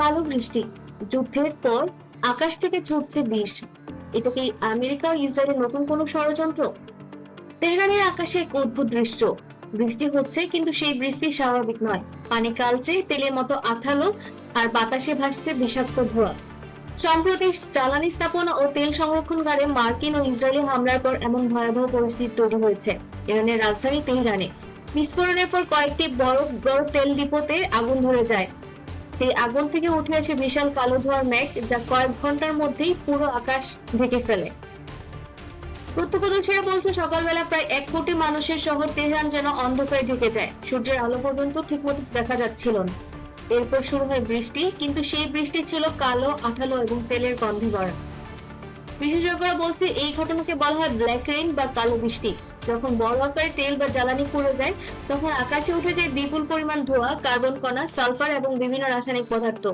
কালো বৃষ্টি, যুদ্ধের পর আকাশ থেকে ছুটছে বিষ। এটা কি আমেরিকা ও ইসরায়েলের নতুন কোনো ষড়যন্ত্র? তেহরানের আকাশে এক অদ্ভুত দৃশ্য। বৃষ্টি হচ্ছে কিন্তু সেই বৃষ্টি স্বাভাবিক নয়। পানি কালচে তেলের মতো আঠালো, আর বাতাসে ভাসছে বিষাক্ত ধোঁয়া। সম্প্রতি জ্বালানি স্থাপনা ও তেল সংরক্ষণকারে মার্কিন ও ইসরায়েলি হামলার পর এমন ভয়াবহ পরিস্থিতি তৈরি হয়েছে। ইরানের রাজধানী তেহরানে বিস্ফোরণের পর কয়েকটি বড় বড় তেল ডিপোতে আগুন ধরে যায়। সেই আগুন থেকে উঠে আসে বিশাল কালো ধোঁয়ার মেঘ, যা কয়েক ঘন্টার মধ্যেই পুরো আকাশ ঢেকে ফেলে। প্রত্যক্ষদর্শীরা বলছে সকালবেলা প্রায় 1 কোটি মানুষের শহর তেহরান যেন অন্ধকারে ঢেকে যায়। সূর্যের আলো পর্যন্ত ঠিকমতো দেখা যাচ্ছিল না। এরপর শুরু হয় বৃষ্টি, কিন্তু সেই বৃষ্টি ছিল কালো, আঠালো এবং তেলের গন্ধে ভরা। বিশেষজ্ঞরা বলছে এই ঘটনাকে বলা হয় ব্ল্যাক রেইন বা কালো বৃষ্টি। যখন বড় আকারে তেল বা জ্বালানি পুড়ে যায়, তখন আকাশে উঠে যায় বিপুল পরিমাণ ধোঁয়া, কার্বন কণা, সালফার এবং বিভিন্ন রাসায়নিক পদার্থ।